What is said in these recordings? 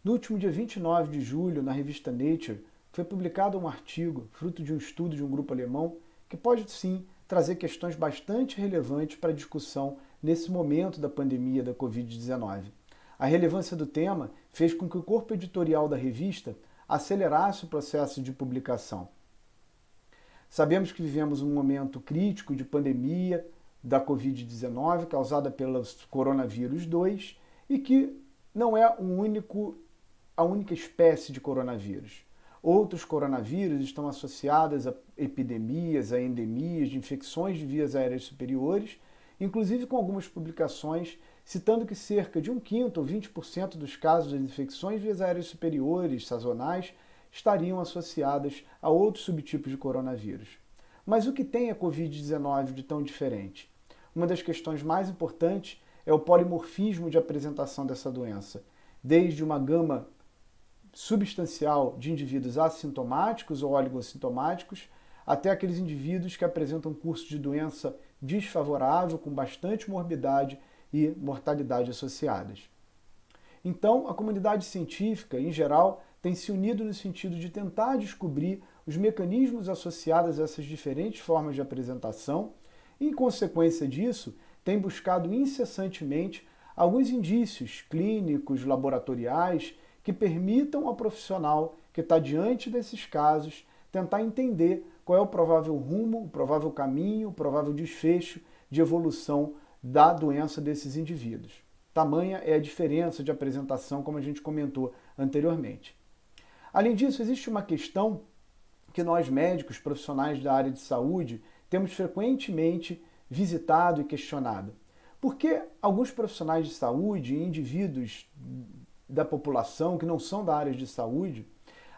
No último dia 29 de julho, na revista Nature, foi publicado um artigo, fruto de um estudo de um grupo alemão, que pode sim trazer questões bastante relevantes para a discussão nesse momento da pandemia da Covid-19. A relevância do tema fez com que o corpo editorial da revista acelerasse o processo de publicação. Sabemos que vivemos um momento crítico de pandemia da Covid-19 causada pelo coronavírus 2 e que não é a única espécie de coronavírus. Outros coronavírus estão associados a epidemias, a endemias de infecções de vias aéreas superiores, inclusive com algumas publicações citando que cerca de 1/5 ou 20% dos casos de infecções de vias aéreas superiores sazonais estariam associadas a outros subtipos de coronavírus. Mas o que tem a Covid-19 de tão diferente? Uma das questões mais importantes é o polimorfismo de apresentação dessa doença, desde uma gama substancial de indivíduos assintomáticos ou oligossintomáticos, até aqueles indivíduos que apresentam curso de doença desfavorável, com bastante morbidade e mortalidade associadas. Então, a comunidade científica, em geral, tem se unido no sentido de tentar descobrir os mecanismos associados a essas diferentes formas de apresentação e, em consequência disso, tem buscado incessantemente alguns indícios clínicos, laboratoriais, que permitam ao profissional que está diante desses casos tentar entender qual é o provável rumo, o provável caminho, o provável desfecho de evolução da doença desses indivíduos. Tamanha é a diferença de apresentação, como a gente comentou anteriormente. Além disso, existe uma questão que nós médicos, profissionais da área de saúde, temos frequentemente visitado e questionado. Por que alguns profissionais de saúde e indivíduos da população que não são da área de saúde,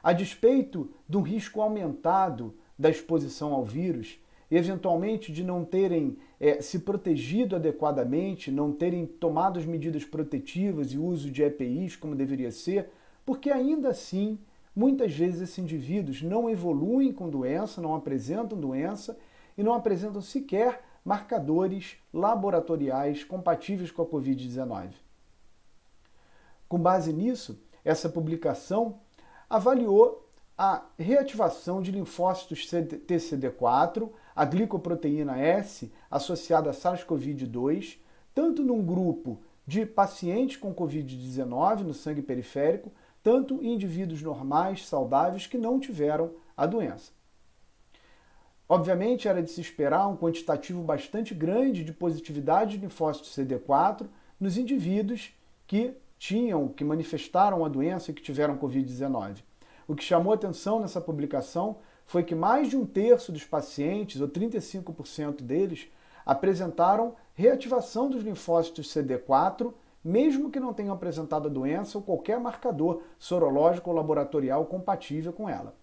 a despeito do risco aumentado da exposição ao vírus, e eventualmente de não terem se protegido adequadamente, não terem tomado as medidas protetivas e uso de EPIs como deveria ser, porque ainda assim, muitas vezes esses indivíduos não evoluem com doença, não apresentam doença e não apresentam sequer marcadores laboratoriais compatíveis com a Covid-19. Com base nisso, essa publicação avaliou a reativação de linfócitos TCD4, a glicoproteína S associada a SARS-CoV-2, tanto num grupo de pacientes com Covid-19 no sangue periférico, tanto em indivíduos normais, saudáveis, que não tiveram a doença. Obviamente, era de se esperar um quantitativo bastante grande de positividade de linfócitos CD4 nos indivíduos que manifestaram a doença e que tiveram Covid-19. O que chamou atenção nessa publicação foi que mais de 1/3 dos pacientes, ou 35% deles, apresentaram reativação dos linfócitos CD4, mesmo que não tenham apresentado a doença ou qualquer marcador sorológico ou laboratorial compatível com ela.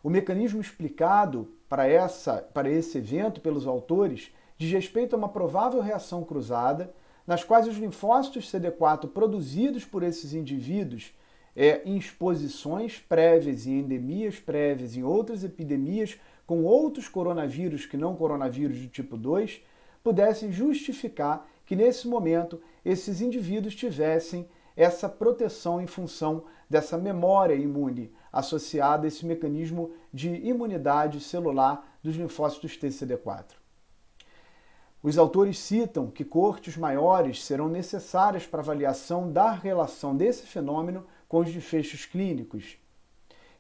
O mecanismo explicado para esse evento pelos autores diz respeito a uma provável reação cruzada, nas quais os linfócitos CD4 produzidos por esses indivíduos em exposições prévias, em endemias prévias, em outras epidemias com outros coronavírus que não coronavírus do tipo 2, pudessem justificar que nesse momento esses indivíduos tivessem essa proteção em função dessa memória imune associada a esse mecanismo de imunidade celular dos linfócitos TCD4. Os autores citam que coortes maiores serão necessárias para avaliação da relação desse fenômeno com os desfechos clínicos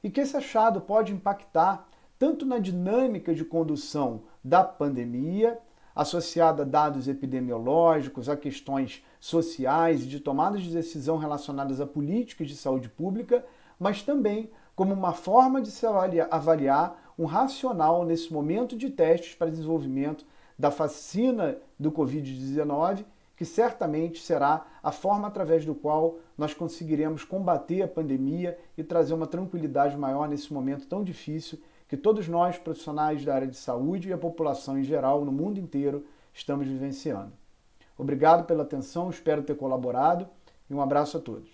e que esse achado pode impactar tanto na dinâmica de condução da pandemia, associada a dados epidemiológicos, a questões sociais e de tomadas de decisão relacionadas a políticas de saúde pública, mas também como uma forma de se avaliar um racional nesse momento de testes para desenvolvimento da vacina do Covid-19, que certamente será a forma através do qual nós conseguiremos combater a pandemia e trazer uma tranquilidade maior nesse momento tão difícil que todos nós, profissionais da área de saúde e a população em geral, no mundo inteiro, estamos vivenciando. Obrigado pela atenção, espero ter colaborado e um abraço a todos.